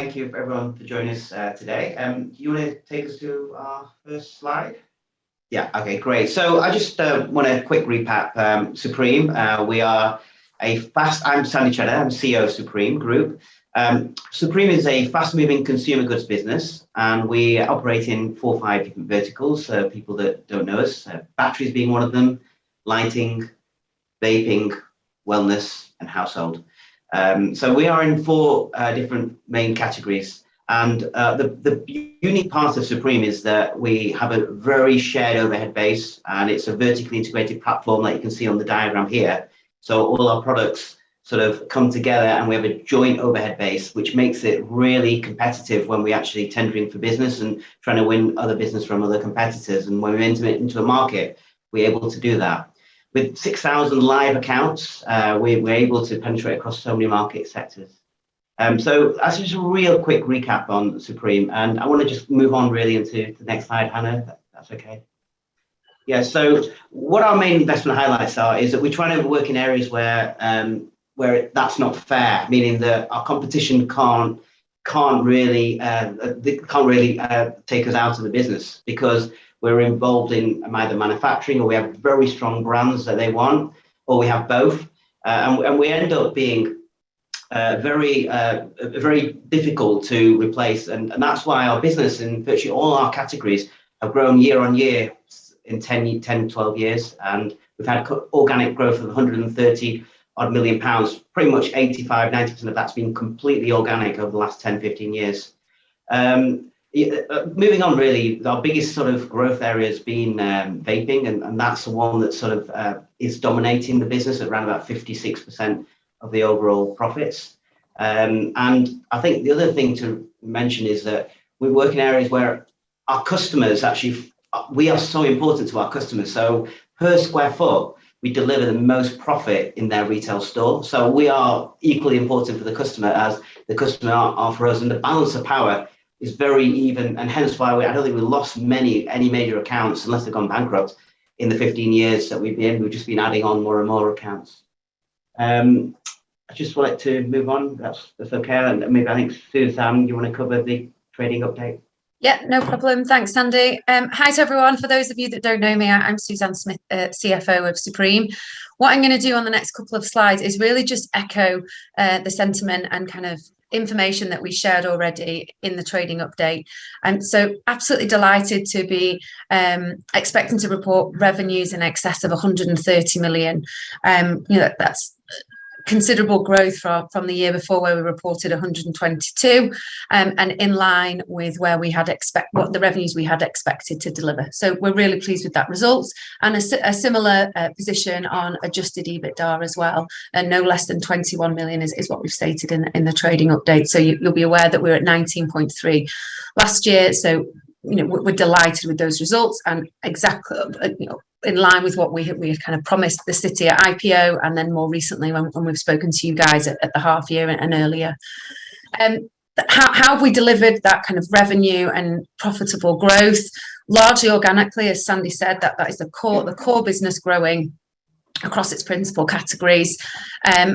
Thank you everyone for joining us today. Do you want to take us to our first slide? Yeah, okay, great. So I just want a quick recap. Supreme, we are I'm Sandy Chadha, I'm CEO of Supreme Group. Supreme is a fast-moving consumer goods business, and we operate in 4 or 5 different verticals. People that don't know us, batteries being one of them, lighting, vaping, wellness, and household. So we are in 4 different main categories. And the unique part of Supreme is that we have a very shared overhead base, and it's a vertically integrated platform that you can see on the diagram here. So all our products sort of come together, and we have a joint overhead base, which makes it really competitive when we actually tendering for business and trying to win other business from other competitors. And when we enter into a market, we're able to do that. With 6,000 live accounts, we're able to penetrate across so many market sectors. So that's just a real quick recap on Supreme, and I want to just move on really into the next slide, Hannah, if that's okay. Yeah, so what our main investment highlights are is that we're trying to work in areas where that's not fair, meaning that our competition can't really take us out of the business, because we're involved in either manufacturing, or we have very strong brands that they want, or we have both, and we end up being very difficult to replace, and that's why our business in virtually all our categories have grown year on year in 10, 12 years, and we've had organic growth of 130 odd million pounds. Pretty much 85-90% of that's been completely organic over the last 10-15 years. Moving on, really, our biggest sort of growth area has been vaping, and that's the one that sort of is dominating the business at around about 56% of the overall profits. And I think the other thing to mention is that we work in areas where our customers actually, we are so important to our customers. So per square foot, we deliver the most profit in their retail store. So we are equally important for the customer as the customer are for us, and the balance of power is very even, and hence why I don't think we lost any major accounts unless they've gone bankrupt in the 15 years that we've just been adding on more and more accounts. I just wanted to move on. That's okay. And maybe I think Suzanne, you want to cover the trading update? Yeah, no problem. Thanks, Sandy. Hi to everyone. For those of you that don't know me, I'm Suzanne Smith, CFO of Supreme. What I'm going to do on the next couple of slides is really just echo the sentiment and kind of information that we shared already in the trading update. And so absolutely delighted to be expecting to report revenues in excess of 130 million. That's considerable growth from the year before, where we reported 122, and in line with where we had what the revenues we had expected to deliver. So we're really pleased with that result, and a similar position on adjusted EBITDA as well, and no less than 21 million is what we've stated in the trading update. So you'll be aware that we're at 19.3 last year. So we're delighted with those results, and exactly in line with what we had kind of promised the city at IPO, and then more recently when we've spoken to you guys at the half year and earlier. How have we delivered that kind of revenue and profitable growth? Largely organically, as Sandy said, that is the core business growing across its principal categories,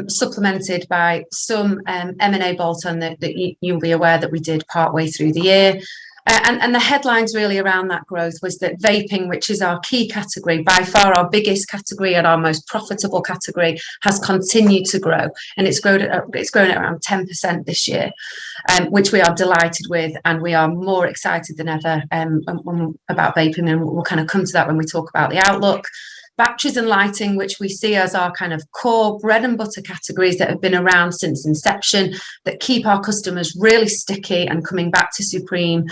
supplemented by some M&A bolt-on that you'll be aware that we did partway through the year. And the headlines really around that growth was that vaping, which is our key category, by far our biggest category and our most profitable category, has continued to grow, and it's grown at around 10% this year, which we are delighted with, and we are more excited than ever about vaping, and we'll kind of come to that when we talk about the outlook. Batteries and lighting, which we see as our kind of core bread and butter categories that have been around since inception, that keep our customers really sticky and coming back to Supreme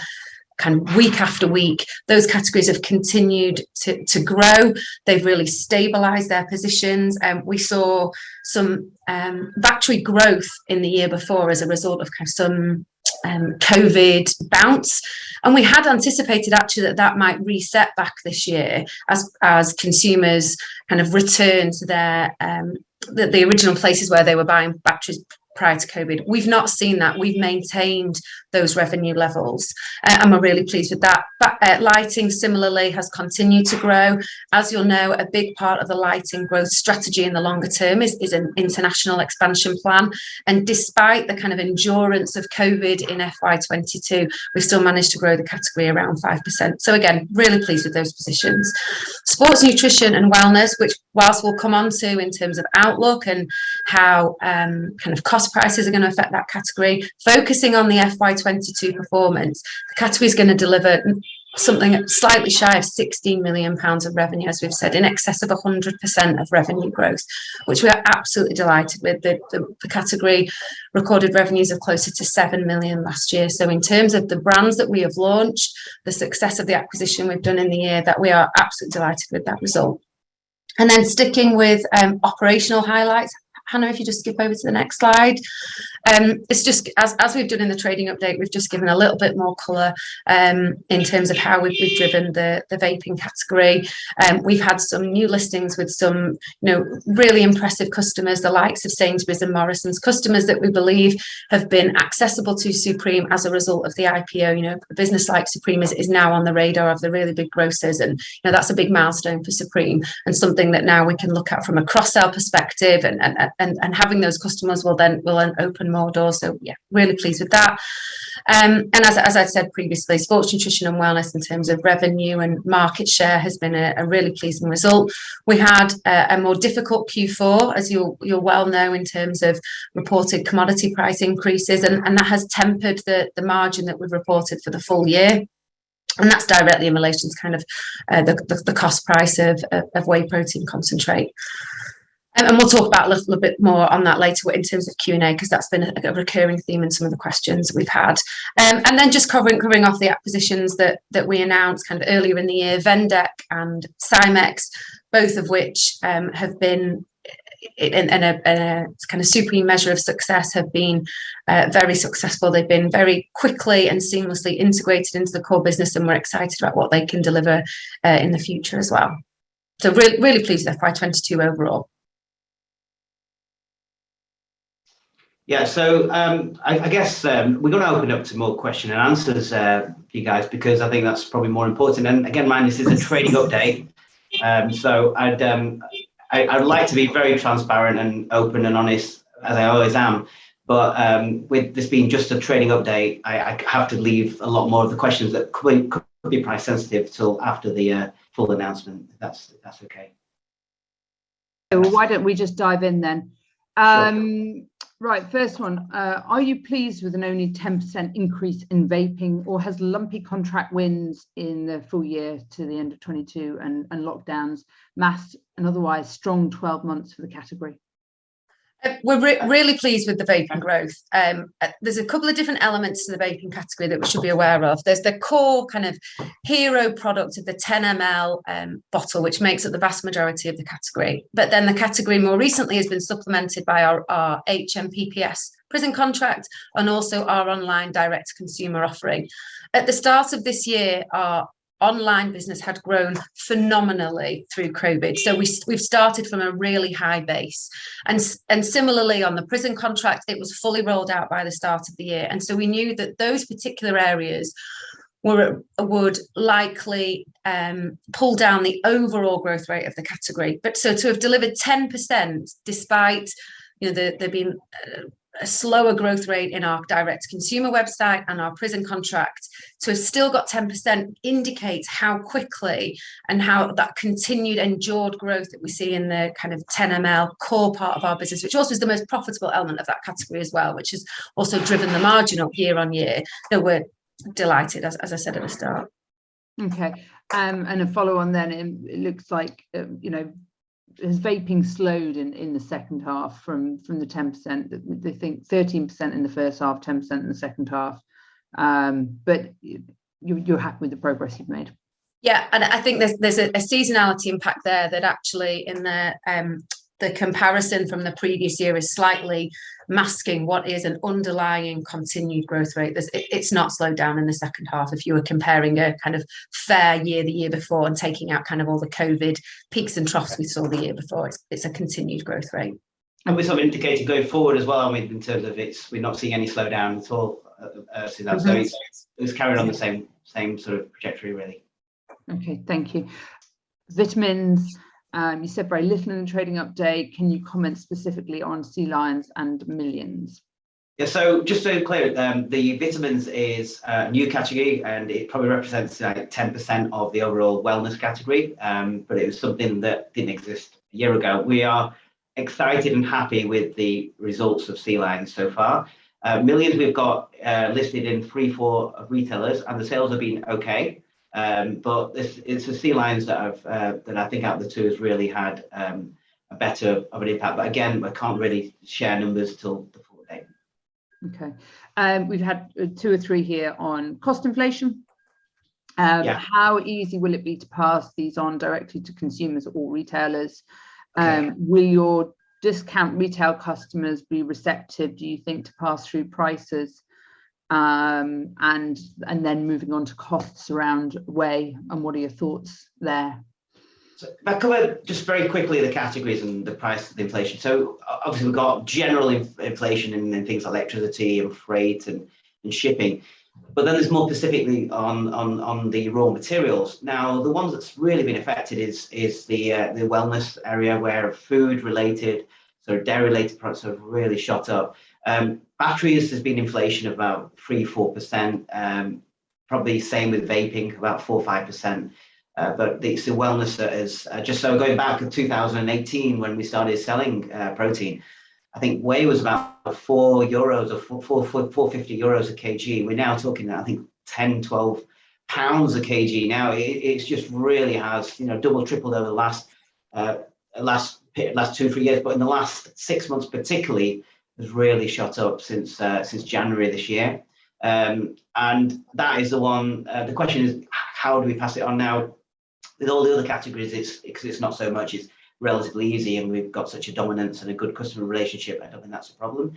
kind of week after week. Those categories have continued to grow. They've really stabilized their positions, and we saw some battery growth in the year before as a result of kind of some COVID bounce, and we had anticipated actually that might reset back this year as consumers kind of return to their the original places where they were buying batteries prior to COVID. We've not seen that. We've maintained those revenue levels, and we're really pleased with that. But lighting similarly has continued to grow. As you'll know, a big part of the lighting growth strategy in the longer term is an international expansion plan. And despite the kind of endurance of COVID in FY22, we've still managed to grow the category around 5%. So again, really pleased with those positions. Sports nutrition and wellness, which whilst we'll come on to in terms of outlook and how kind of cost prices are going to affect that category, focusing on the FY22 performance, the category is going to deliver something slightly shy of £16 million of revenue, as we've said, in excess of 100% of revenue growth, which we are absolutely delighted with. The category recorded revenues of closer to 7 million last year. So in terms of the brands that we have launched, the success of the acquisition we've done in the year, that we are absolutely delighted with that result. And then sticking with operational highlights, Hannah, if you just skip over to the next slide. It's just, as we've done in the trading update, we've just given a little bit more colour in terms of how we've driven the vaping category. We've had some new listings with some, really impressive customers, the likes of Sainsbury's and Morrison's, customers that we believe have been accessible to Supreme as a result of the IPO. A business like Supreme is now on the radar of the really big grocers, and that's a big milestone for Supreme, and something that now we can look at from a cross-sell perspective, and having those customers will then open more doors. So yeah, really pleased with that. And as I said previously, sports nutrition and wellness in terms of revenue and market share has been a really pleasing result. We had a more difficult Q4, as you'll well know, in terms of reported commodity price increases, and that has tempered the margin that we've reported for the full year. And that's directly in relation to kind of the cost price of whey protein concentrate. And we'll talk about a little bit more on that later in terms of Q&A, because that's been a recurring theme in some of the questions we've had. And then just covering off the acquisitions that we announced kind of earlier in the year, Vendec and Cymex, both of which have been in a kind of supreme measure of success, have been very successful. They've been very quickly and seamlessly integrated into the core business, and we're excited about what they can deliver in the future as well. So really pleased with FY22 overall. Yeah, so I guess we're going to open up to more question and answers for you guys, because I think that's probably more important. And again, this is a trading update, so I'd like to be very transparent and open and honest, as I always am. But with this being just a trading update, I have to leave a lot more of the questions that could be price sensitive till after the full announcement. That's okay. Well, why don't we just dive in then? Sure. Right, first one, are you pleased with an only 10% increase in vaping, or has lumpy contract wins in the full year to the end of 22 and lockdowns masked an otherwise strong 12 months for the category? We're really pleased with the vaping growth. There's a couple of different elements to the vaping category that we should be aware of. There's the core kind of hero product of the 10 ml bottle, which makes up the vast majority of the category. But then the category more recently has been supplemented by our HMPPS prison contract, and also our online direct consumer offering. At the start of this year, our online business had grown phenomenally through COVID. So we've started from a really high base. And similarly on the prison contract, it was fully rolled out by the start of the year. And so we knew that those particular areas would likely pull down the overall growth rate of the category. But so to have delivered 10%, despite there being a slower growth rate in our direct consumer website and our prison contract, to have still got 10% indicates how quickly and how that continued endured growth that we see in the kind of 10 ml core part of our business, which also is the most profitable element of that category as well, which has also driven the margin up year on year. So we're delighted, as I said at the start. Okay, and a follow on then, it looks like has vaping slowed in the second half from the 10%? They think 13% in the first half, 10% in the second half, but you're happy with the progress you've made? Yeah, and I think there's a seasonality impact there that actually in the comparison from the previous year is slightly masking what is an underlying continued growth rate. It's not slowed down in the second half. If you were comparing a kind of fair year the year before and taking out kind of all the COVID peaks and troughs we saw the year before, it's a continued growth rate. And we're sort of indicating going forward as well, I mean, in terms of we're not seeing any slowdown at all. Suzanne. So it's carrying on the same sort of trajectory, really. Okay, thank you. Vitamins, you said very little in the trading update. Can you comment specifically on Sea Lions and Millions? Yeah, so just to be clear, the vitamins is a new category, and it probably represents like 10% of the overall wellness category, but it was something that didn't exist a year ago. We are excited and happy with the results of Sea Lions so far. Millions we've got listed in 3-4 retailers, and the sales have been okay, but it's the Sea Lions that I think out of the two has really had a better of an impact. But again, I can't really share numbers till the full day. Okay, we've had 2 or 3 here on cost inflation. How easy will it be to pass these on directly to consumers or retailers? Will your discount retail customers be receptive, do you think, to pass through prices, and then moving on to costs around whey, and what are your thoughts there? So if I cover just very quickly the categories and the price of the inflation. So obviously we've got general inflation in things like electricity and freight and shipping, but then there's more specifically on the raw materials. Now, the ones that's really been affected is the wellness area, where food related, so dairy related products have really shot up. Batteries has been inflation of about 3-4%, probably same with vaping, about 4-5%. But it's the wellness that is just so going back to 2018 when we started selling protein. I think whey was about €4 or 4.50 euros a kg. We're now talking, I think, 10-12 pounds a kg. Now it's just really has double, tripled over the last 2-3 years, but in the last 6 months particularly has really shot up since January this year. And that is the one. The question is, how do we pass it on now? With all the other categories, it's not so much. It's relatively easy, and we've got such a dominance and a good customer relationship. I don't think that's a problem.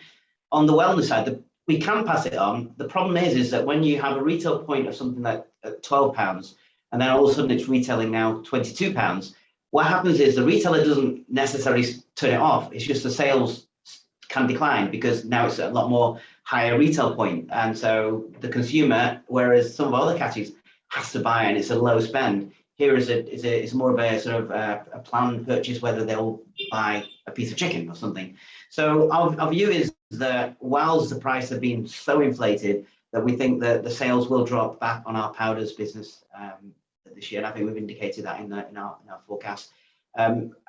On the wellness side, we can pass it on. The problem is that when you have a retail point of something like £12, and then all of a sudden it's retailing now £22, what happens is the retailer doesn't necessarily turn it off. It's just the sales can decline because now it's a lot more higher retail point, and so the consumer, whereas some of other categories, has to buy, and it's a low spend. Here is more of a sort of a planned purchase, whether they'll buy a piece of chicken or something. So our view is that whilst the price have been so inflated, that we think that the sales will drop back on our powders business this year. And I think we've indicated that in our forecast.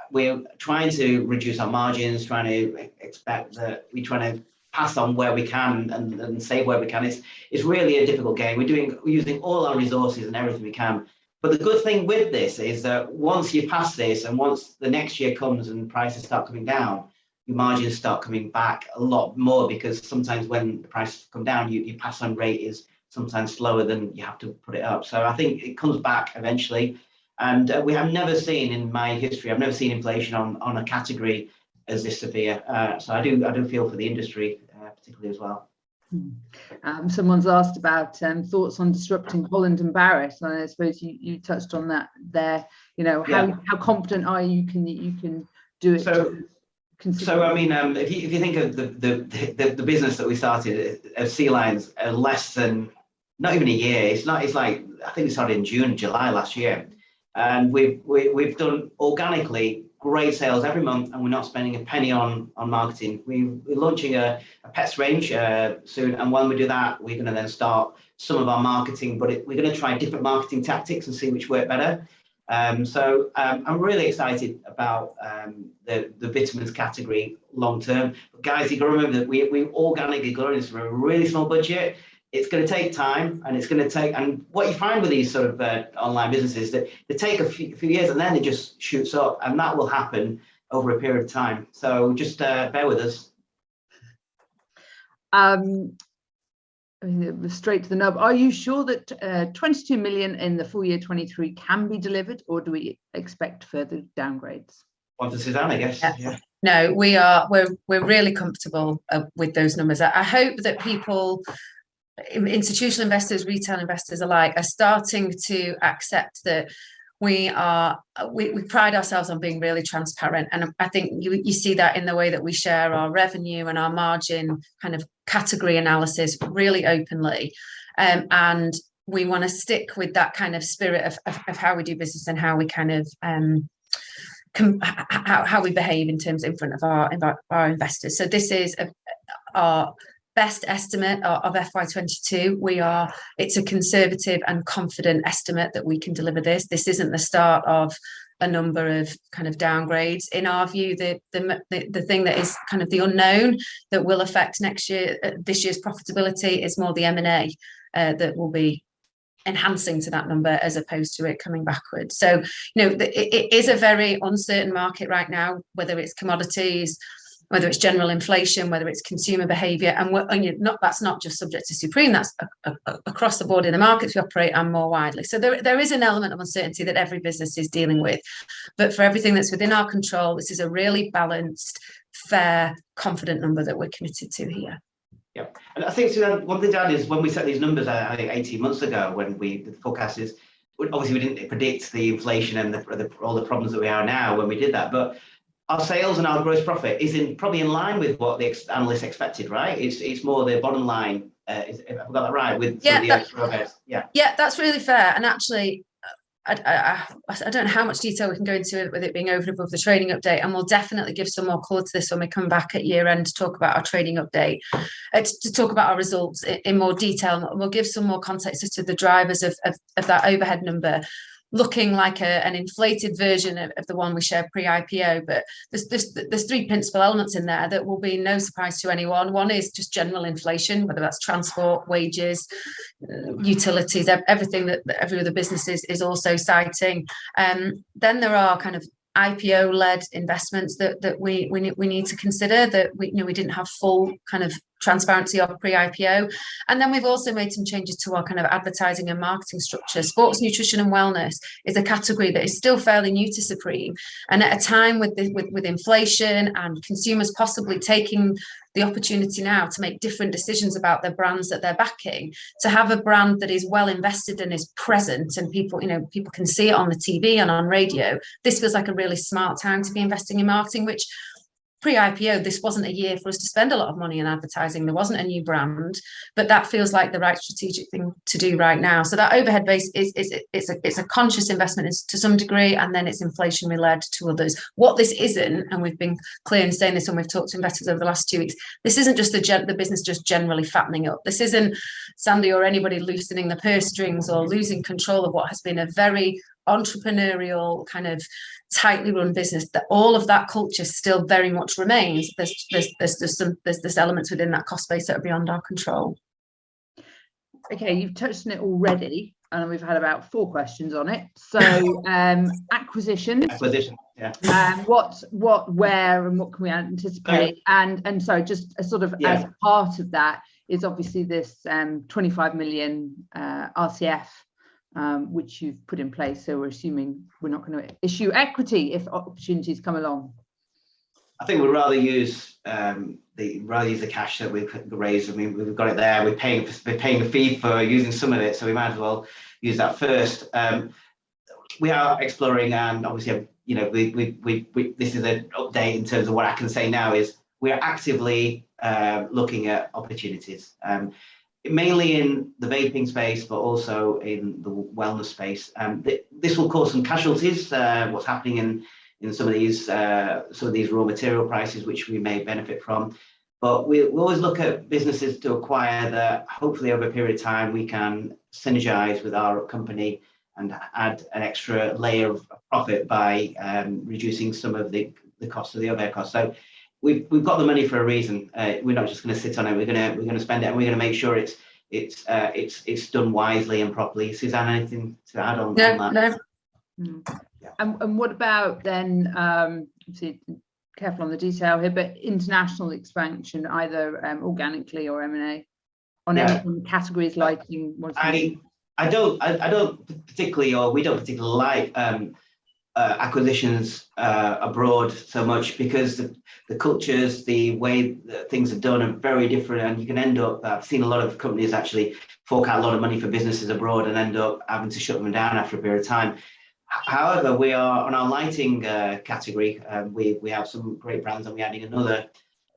We're trying to reduce our margins, trying to expect that we're trying to pass on where we can and save where we can. It's really a difficult game. We're using all our resources and everything we can. But the good thing with this is that once you pass this, and once the next year comes and prices start coming down, your margins start coming back a lot more, because sometimes when the prices come down, your pass on rate is sometimes slower than you have to put it up. So I think it comes back eventually. And we have never seen in my history, I've never seen inflation on a category as this severe. So I do feel for the industry particularly as well. Someone's asked about thoughts on disrupting Holland and Barrett, and I suppose you touched on that there. How confident are you you can do it? So I mean, if you think of the business that we started as Sea Lions, less than not even a year. It's like I think we started in June, July last year, and we've done organically great sales every month, and we're not spending a penny on marketing. We're launching a pets range soon, and when we do that, we're going to then start some of our marketing, but we're going to try different marketing tactics and see which work better. So I'm really excited about the vitamins category long term. But guys, you got to remember that we organically growing this from a really small budget. It's going to take time, and and what you find with these sort of online businesses, that they take a few years and then it just shoots up, and that will happen over a period of time. So just bear with us. Straight to the nub. Are you sure that 22 million in the full year 23 can be delivered, or do we expect further downgrades? On to Suzanne, I guess. Yeah. No, we're really comfortable with those numbers. I hope that people, institutional investors, retail investors alike, are starting to accept that we pride ourselves on being really transparent, and I think you see that in the way that we share our revenue and our margin kind of category analysis really openly, and we want to stick with that kind of spirit of how we do business and how we kind of how we behave in front of our investors. So this is our best estimate of FY22. It's a conservative and confident estimate that we can deliver this. This isn't the start of a number of kind of downgrades. In our view, the thing that is kind of the unknown that will affect this year's profitability is more the M&A that will be enhancing to that number as opposed to it coming backwards. So, it is a very uncertain market right now, whether it's commodities, whether it's general inflation, whether it's consumer behaviour, and that's not just subject to Supreme, that's across the board in the markets we operate and more widely. So there is an element of uncertainty that every business is dealing with. But for everything that's within our control, this is a really balanced, fair, confident number that we're committed to here. Yeah, and I think, Suzanne, one thing to add is when we set these numbers, I think 18 months ago, when the forecast is, obviously we didn't predict the inflation and all the problems that we are now when we did that, but our sales and our gross profit is probably in line with what the analysts expected, right? It's more the bottom line. If I've got that right, with the extra overheads. Yeah, that's really fair. And actually, I don't know how much detail we can go into it with it being over and above the trading update, and we'll definitely give some more colour to this when we come back at year end to talk about our trading update, to talk about our results in more detail. And we'll give some more context as to the drivers of that overhead number, looking like an inflated version of the one we shared pre-IPO. But there's three principal elements in there that will be no surprise to anyone. One is just general inflation, whether that's transport, wages, utilities, everything that every other business is also citing. Then there are kind of IPO-led investments that we need to consider, that we didn't have full kind of transparency of pre-IPO. And then we've also made some changes to our kind of advertising and marketing structure. Sports nutrition and wellness is a category that is still fairly new to Supreme, and at a time with inflation and consumers possibly taking the opportunity now to make different decisions about their brands that they're backing, to have a brand that is well invested and is present, and people can see it on the TV and on radio. This feels like a really smart time to be investing in marketing, which pre-IPO, this wasn't a year for us to spend a lot of money in advertising. There wasn't a new brand, but that feels like the right strategic thing to do right now. So that overhead base it's a conscious investment to some degree, and then it's inflationary led to others. What this isn't, and we've been clear in saying this when we've talked to investors over the last 2 weeks, this isn't just the business just generally fattening up. This isn't Sandy or anybody loosening the purse strings or losing control of what has been a very entrepreneurial kind of tightly run business. That all of that culture still very much remains. There's elements within that cost base that are beyond our control. Okay, you've touched on it already, and we've had about 4 questions on it. So acquisitions, yeah. What, where, and what can we anticipate? And so just a sort of as part of that is obviously this 25 million RCF. Which you've put in place, so we're assuming we're not going to issue equity if opportunities come along. I think we'd rather use the cash that we've raised. I mean, we've got it there. We're paying the fee for using some of it, so we might as well use that first. We are exploring, and obviously, this is an update in terms of what I can say now is we are actively looking at opportunities. Mainly in the vaping space, but also in the wellness space. This will cause some casualties. What's happening in some of these raw material prices, which we may benefit from. But we'll always look at businesses to acquire that hopefully over a period of time we can synergize with our company and add an extra layer of profit by reducing some of the cost of the overhead costs. So we've got the money for a reason. We're not just going to sit on it. We're going to spend it, and we're going to make sure it's done wisely and properly. Suzanne, anything to add on that? No. Yeah. And what about then? Obviously, careful on the detail here, but international expansion, either organically or M&A, on any categories, lighting. I don't particularly, or we don't particularly like acquisitions abroad so much, because the cultures, the way that things are done are very different, and you can end up, I've seen a lot of companies actually fork out a lot of money for businesses abroad and end up having to shut them down after a period of time. However, we are on our lighting category. We have some great brands, and we're adding another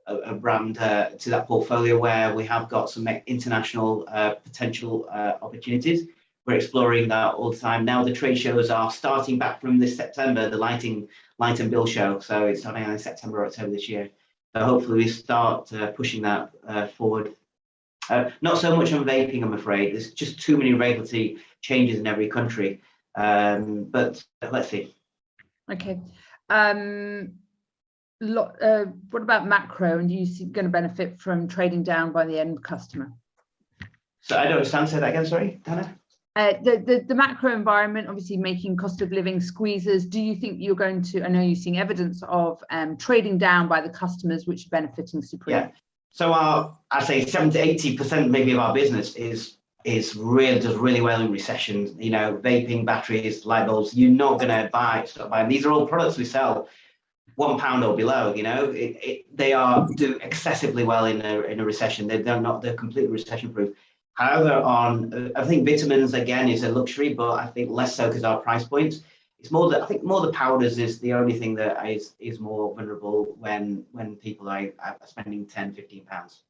a brand to that portfolio where we have got some international potential opportunities. We're exploring that all the time. Now the trade shows are starting back from this September, the Light and Build show. So it's starting in September or October this year. So hopefully we start pushing that forward. Not so much on vaping, I'm afraid. There's just too many regulatory changes in every country. But let's see. Okay. What about macro? And do you see going to benefit from trading down by the end customer? So I don't understand. Say that again. Sorry, Hannah. The macro environment, obviously making cost of living squeezes. Do you think you're going to? I know you're seeing evidence of trading down by the customers, which are benefiting Supreme. Yeah. So I say 70 to 80% maybe of our business does really well in recessions. You know, vaping, batteries, light bulbs. You're not going to stop buying. These are all products we sell £1 or below. You know, they do excessively well in a recession. They're completely recession proof. However, I think vitamins again is a luxury, but I think less so because our price points. It's more that I think more the powders is the only thing that is more vulnerable when people are spending £10-15.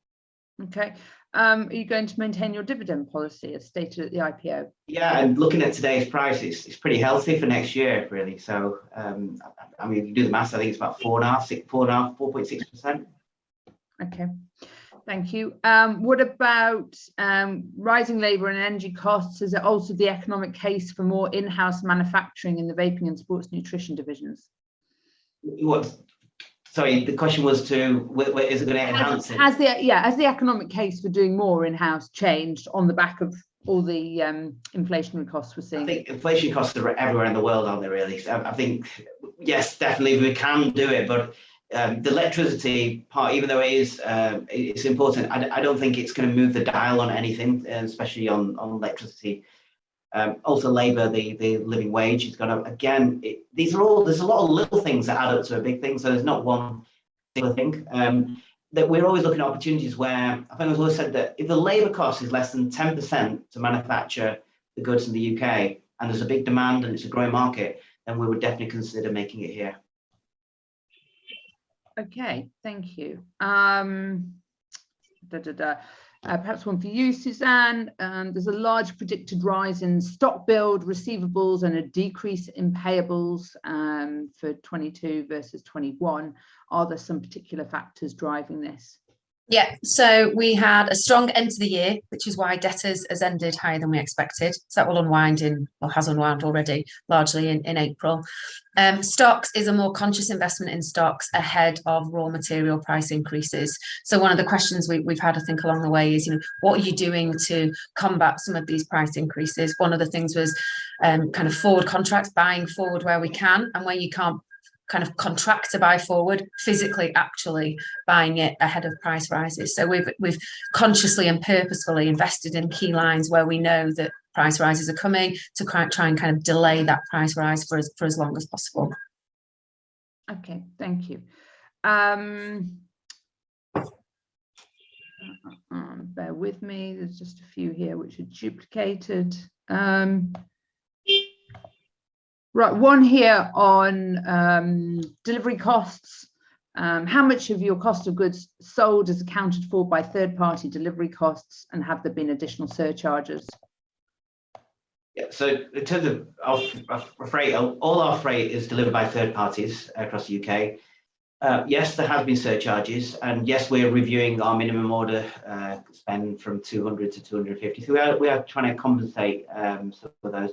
Okay. Are you going to maintain your dividend policy as stated at the IPO? Yeah, and looking at today's prices, it's pretty healthy for next year, really. So, I mean, if you do the maths, I think it's about 4.6%. Okay. Thank you. What about rising labour and energy costs? Is it also the economic case for more in-house manufacturing in the vaping and sports nutrition divisions? Sorry, the question was is it going to enhance it? Has the economic case for doing more in-house changed on the back of all the inflationary costs we're seeing? I think inflation costs are everywhere in the world, aren't they, really? So I think, yes, definitely we can do it, but the electricity part, even though it's important, I don't think it's going to move the dial on anything, especially on electricity. Also, labour, the living wage is going to, again, there's a lot of little things that add up to a big thing. So there's not one single thing. That we're always looking at opportunities where I think I've always said that if the labour cost is less than 10% to manufacture the goods in the UK, and there's a big demand and it's a growing market, then we would definitely consider making it here. Okay, thank you. Perhaps one for you, Suzanne. There's a large predicted rise in stock build, receivables, and a decrease in payables for 22 versus 21. Are there some particular factors driving this? Yeah, so we had a strong end to the year, which is why debtors has ended higher than we expected. So that will unwind has unwound already, largely in April. Stocks is a more conscious investment in stocks ahead of raw material price increases. So one of the questions we've had, I think, along the way is, what are you doing to combat some of these price increases? One of the things was kind of forward contracts, buying forward where we can, and where you can't kind of contract to buy forward, physically actually buying it ahead of price rises. So we've consciously and purposefully invested in key lines where we know that price rises are coming to try and kind of delay that price rise for as long as possible. Okay, thank you. Bear with me, there's just a few here which are duplicated. Right, one here on delivery costs. How much of your cost of goods sold is accounted for by third-party delivery costs, and have there been additional surcharges? Yeah, so in terms of freight, all our freight is delivered by third parties across the UK. Yes, there have been surcharges, and yes, we're reviewing our minimum order spend from 200 to 250. So we are trying to compensate for those.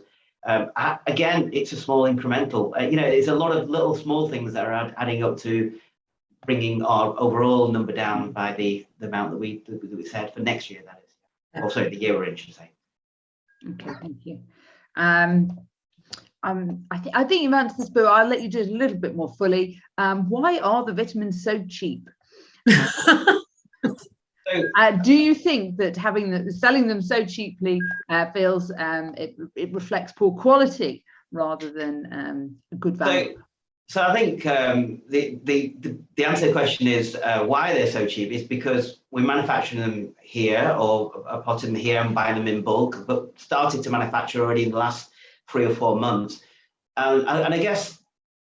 Again, it's a small incremental. It's a lot of little small things that are adding up to bringing our overall number down by the amount that we said for next year. That is, or sorry, the year we're in, should say. Okay, thank you. I think you've answered this, but I'll let you do it a little bit more fully. Why are the vitamins so cheap? Do you think that selling them so cheaply feels it reflects poor quality rather than good value? So I think the answer to the question is why they're so cheap is because we're manufacturing them here or potting them here and buying them in bulk, but started to manufacture already in the last 3 or 4 months. And I guess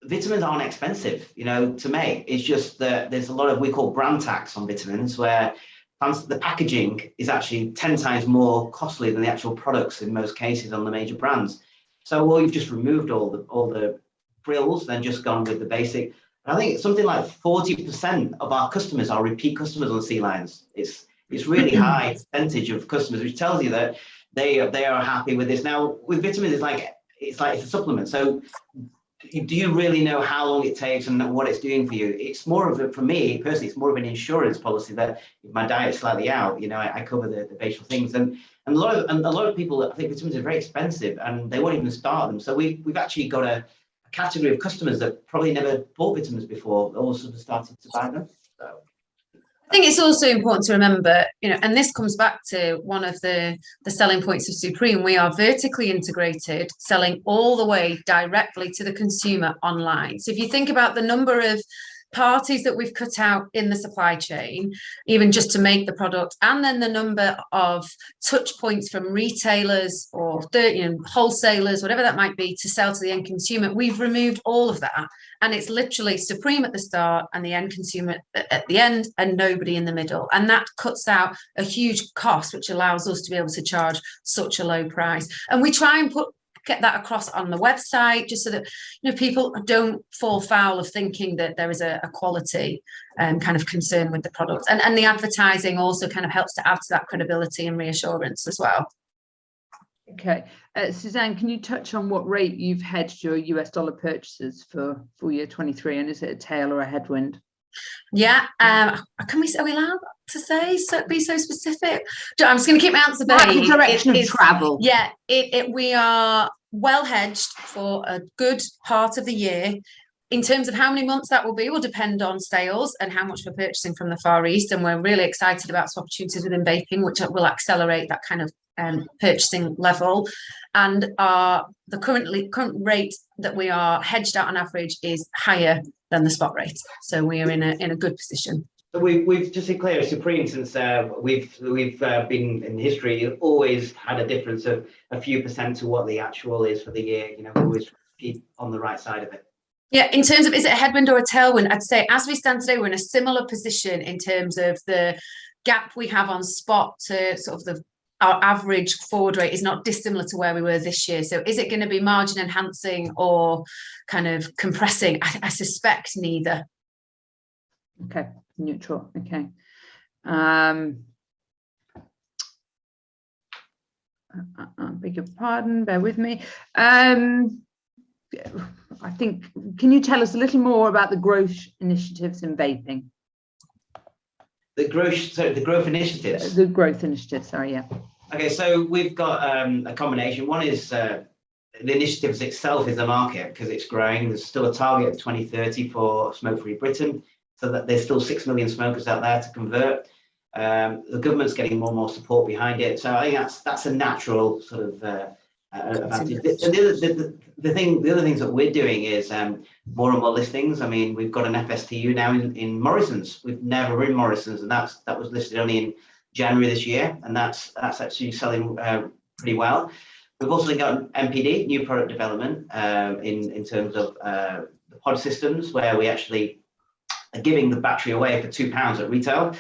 vitamins aren't expensive, to make. It's just that there's a lot of, we call brand tax on vitamins, where the packaging is actually 10 times more costly than the actual products in most cases on the major brands. So we've just removed all the frills, then just gone with the basic. I think something like 40% of our customers are repeat customers on Sea Lions. It's really high percentage of customers, which tells you that they are happy with this. Now with vitamins, it's a supplement. So do you really know how long it takes and what it's doing for you? It's more of for me personally, it's more of an insurance policy that if my diet's slightly out, I cover the basic things. And a lot of people, I think vitamins are very expensive and they won't even start them. So we've actually got a category of customers that probably never bought vitamins before, all sort of started to buy them. So I think it's also important to remember, and this comes back to one of the selling points of Supreme. We are vertically integrated, selling all the way directly to the consumer online. So if you think about the number of parties that we've cut out in the supply chain, even just to make the product, and then the number of touch points from retailers or wholesalers, whatever that might be, to sell to the end consumer, we've removed all of that. And it's literally Supreme at the start and the end consumer at the end, and nobody in the middle. And that cuts out a huge cost, which allows us to be able to charge such a low price. And we try and get that across on the website, just so that people don't fall foul of thinking that there is a quality kind of concern with the product. And the advertising also kind of helps to add to that credibility and reassurance as well. Okay, Suzanne, can you touch on what rate you've hedged your US dollar purchases for full year 23, and is it a tail or a headwind? Yeah, are we allowed to say, so be so specific? I'm just going to keep my answer vague. The direction of travel. Yeah, we are well hedged for a good part of the year. In terms of how many months that will depend on sales and how much we're purchasing from the Far East. And we're really excited about some opportunities within vaping, which will accelerate that kind of purchasing level. And the current rate that we are hedged at on average is higher than the spot rate. So we are in a good position. So we've just to be clear, Supreme, since we've been in history, always had a difference of a few percent to what the actual is for the year. We always keep on the right side of it. Yeah, in terms of, is it a headwind or a tailwind? I'd say as we stand today, we're in a similar position in terms of the gap we have on spot to sort of our average forward rate is not dissimilar to where we were this year. So is it going to be margin enhancing or kind of compressing? I suspect neither. Okay, neutral. Okay. Beg your pardon, bear with me. I think, can you tell us a little more about the growth initiatives in vaping? The growth initiatives? The growth initiatives, sorry, yeah. Okay, so we've got a combination. One is the initiatives itself is the market, because it's growing. There's still a target of 2030 for smoke-free Britain, so that there's still 6 million smokers out there to convert. The government's getting more and more support behind it. So I think that's a natural sort of advantage. The other things that we're doing is more and more listings. I mean, we've got an FSTU now in Morrison's. We've never in Morrison's, and that was listed only in January this year, and that's actually selling pretty well. We've also got MPD, new product development, in terms of the pod systems, where we actually are giving the battery away for £2 at retail,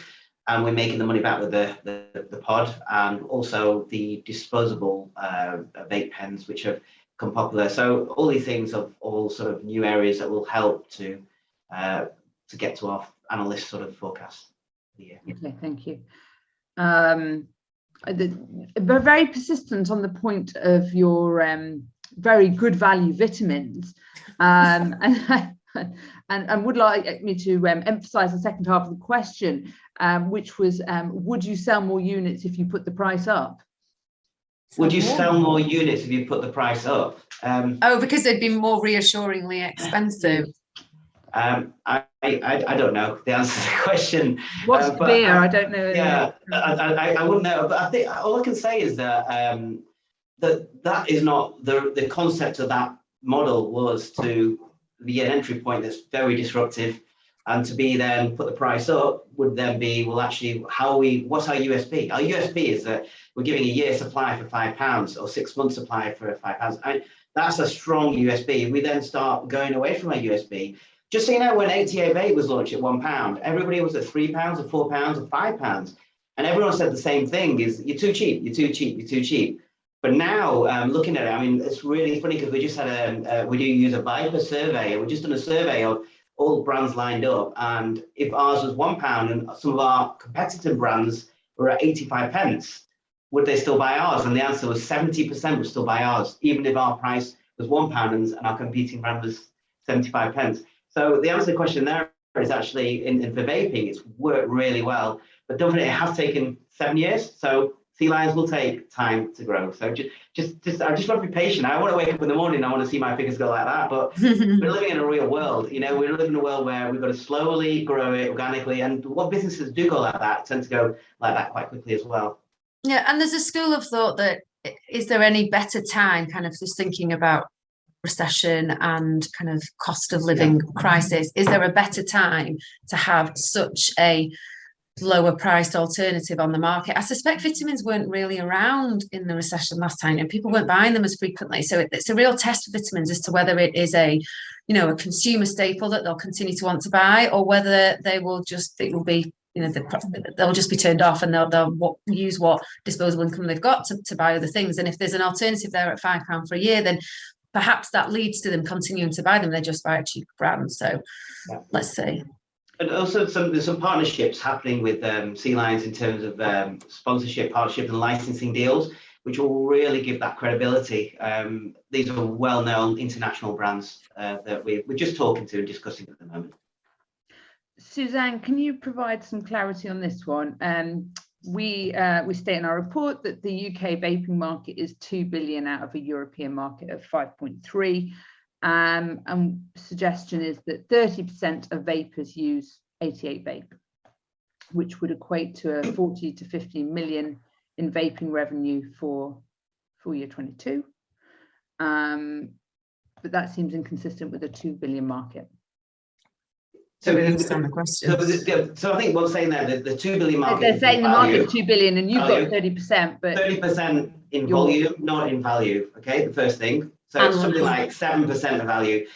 and we're making the money back with the pod, and also the disposable vape pens, which have become popular. So all these things are all sort of new areas that will help to get to our analyst sort of forecast for the year. Okay, thank you. We're very persistent on the point of your very good value vitamins, and would like me to emphasize the second half of the question, which was, would you sell more units if you put the price up? Would you sell more units if you put the price up? Because they'd be more reassuringly expensive. I don't know the answer to the question. What's the beer? I don't know. Yeah, I wouldn't know. But I think all I can say is that that is not the concept of that model was to be an entry point that's very disruptive, and to be then put the price up would then be, well, actually, what's our USP? Our USP is that we're giving a year supply for £5 or 6 months supply for £5. That's a strong USB. We then start going away from our USB. Just so you know, when 88 Vape was launched at £1, everybody was at £3 or £4 or £5. And everyone said the same thing, is you're too cheap, you're too cheap, you're too cheap. But now, looking at it, I mean, it's really funny because we just had we do use a Viper survey, and we've just done a survey of all brands lined up. And if ours was £1 and some of our competitor brands were at 85 pence, would they still buy ours? And the answer was 70% would still buy ours, even if our price was £1 and our competing brand was 75 pence. So the answer to the question there is actually, for vaping, it's worked really well. But don't forget, it has taken 7 years. So sea lions will take time to grow. So I just want to be patient. I want to wake up in the morning, I want to see my figures go like that. But we're living in a real world. You know, we're living in a world where we've got to slowly grow it organically. And what businesses do go like that tend to go like that quite quickly as well. Yeah, and there's a school of thought that, is there any better time, kind of just thinking about recession and kind of cost of living crisis, is there a better time to have such a lower priced alternative on the market? I suspect vitamins weren't really around in the recession last time, and people weren't buying them as frequently. So it's a real test for vitamins as to whether it is a consumer staple that they'll continue to want to buy, or whether it will be, they'll just be turned off and they'll use what disposable income they've got to buy other things. And if there's an alternative there at £5 for a year, then perhaps that leads to them continuing to buy them. They just buy a cheaper brand. So let's see. And also there's some partnerships happening with Sea Lions in terms of sponsorship, partnership and licensing deals, which will really give that credibility. These are well-known international brands that we're just talking to and discussing at the moment. Suzanne, can you provide some clarity on this one? We state in our report that the UK vaping market is 2 billion out of a European market of 5.3. And suggestion is that 30% of vapers use 88 Vape, which would equate to a 40 to 50 million in vaping revenue for full year 22. But that seems inconsistent with a 2 billion market. So, understand the question. So I think what's saying there, the 2 billion market. They're saying the market is 2 billion and you've got 30%, but 30% in volume, not in value. Okay, the first thing. So it's something like 7% of value.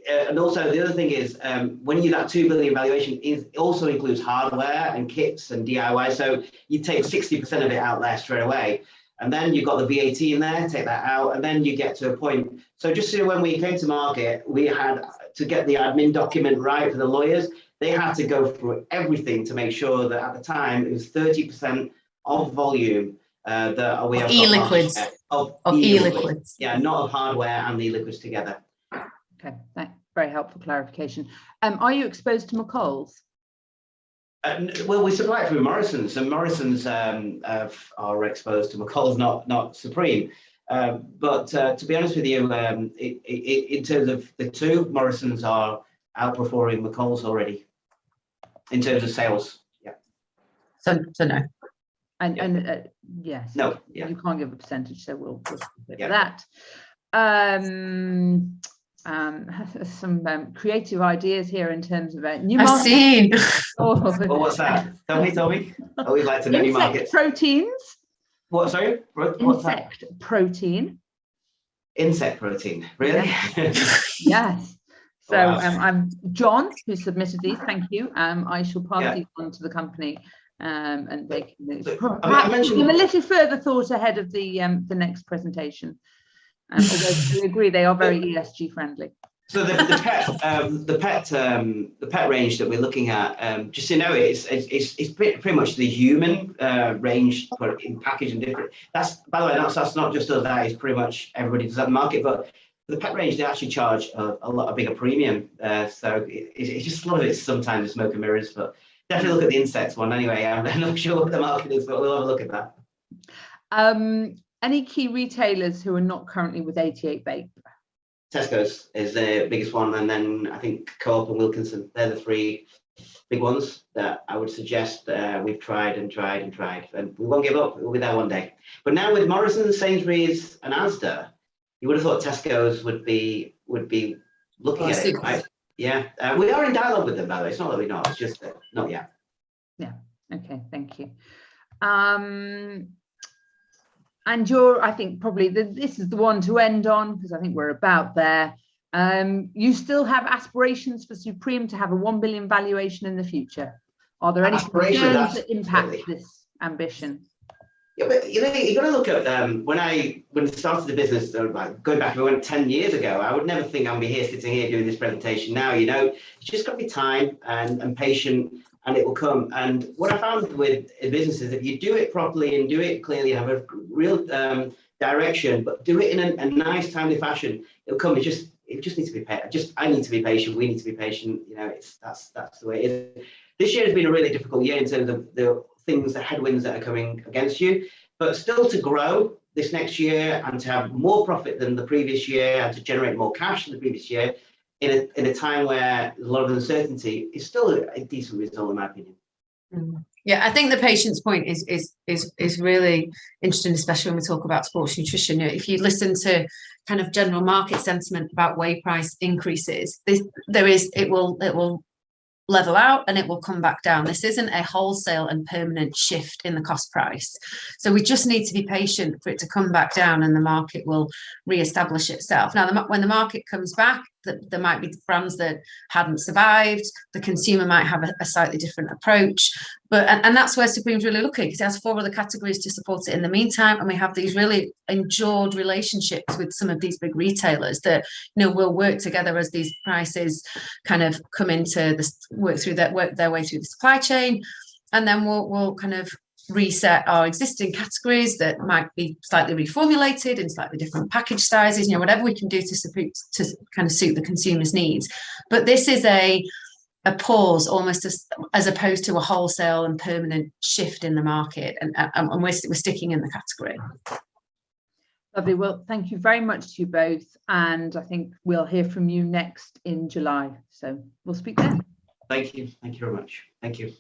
And also the other thing is, when you that 2 billion valuation also includes hardware and kits and DIY. So you take 60% of it out there straight away. And then you've got the VAT in there, take that out, and then you get to a point. So just so when we came to market, we had to get the admin document right for the lawyers. They had to go through everything to make sure that at the time it was 30% of volume that we have e-liquids. Of e-liquids. Yeah, not of hardware and the liquids together. okay, very helpful clarification. Are you exposed to McColl's? Well, we supply it through Morrison's, and Morrison's are exposed to McColl's, not Supreme. But to be honest with you, in terms of the two, Morrison's are outperforming McColl's already in terms of sales. Yeah. So no. And yes. No. Yeah. You can't give a percentage, so we'll for Yeah. that. Some creative ideas here in terms of new I've markets. seen. Oh, what's that? Tell me. Oh, we'd like to know new Insect markets. proteins. What? Sorry. What's Insect that? protein. Insect protein. Really? Yes. So Wow. I'm John, who submitted these. Thank you. I shall pass Yeah. these on to the company, and they can So, I mentioned give a little further thought ahead of the next presentation. Although we agree they are very ESG friendly. So the pet range that we're looking at, just so you know, it's pretty much the human range, but in package and different. That's, by the way, that's not just us. That is pretty much everybody does that market. But the pet range, they actually charge a lot bigger premium. So it's just a lot of it sometimes smoke and mirrors. But definitely look at the insects one anyway. I'm not sure what the market is, but we'll have a look at that. Any key retailers who are not currently with 88 Vape? Tesco's is the biggest one, and then I think Co-op and Wilkinson. They're the three big ones that I would suggest we've tried, and we won't give up. We'll be there one day. But now with Morrison's, Sainsbury's, and Asda, you would have thought Tesco's would be looking at it, right? Yeah, we are in dialogue with them, by the way. It's not that we're not. It's just not yet. Yeah. Okay. Thank you. And I think probably this is the one to end on, because I think we're about there. You still have aspirations for Supreme to have a 1 billion valuation in the future. Are there any concerns that impact this ambition? Yeah, but you got to look at when I started the business, like going back, we went 10 years ago. I would never think I'd be sitting here doing this presentation now. It's just got to be time and patient, and it will come. And what I found with businesses, if you do it properly and do it clearly, have a real direction, but do it in a nice, timely fashion, it'll come. It just needs to be patient. I need to be patient. We need to be patient. That's the way it is. This year has been a really difficult year in terms of the headwinds that are coming against you, but still to grow this next year and to have more profit than the previous year and to generate more cash than the previous year in a time where there's a lot of uncertainty is still a decent result, in my opinion. Yeah, I think the patience point is really interesting, especially when we talk about sports nutrition. If you listen to kind of general market sentiment about whey price increases, it will level out and it will come back down. This isn't a wholesale and permanent shift in the cost price. So we just need to be patient for it to come back down and the market will re-establish itself. Now, when the market comes back, there might be brands that hadn't survived. The consumer might have a slightly different approach. And that's where Supreme's really looking, because it has 4 other categories to support it in the meantime. And we have these really endured relationships with some of these big retailers that, will work together as these prices kind of come into work their way through the supply chain. And then we'll kind of reset our existing categories that might be slightly reformulated in slightly different package sizes, whatever we can do to kind of suit the consumer's needs. But this is a pause, almost as opposed to a wholesale and permanent shift in the market, and we're sticking in the category. Lovely. Well, thank you very much to you both, and I think we'll hear from you next in July, so we'll speak then. Thank you very much. Thank you.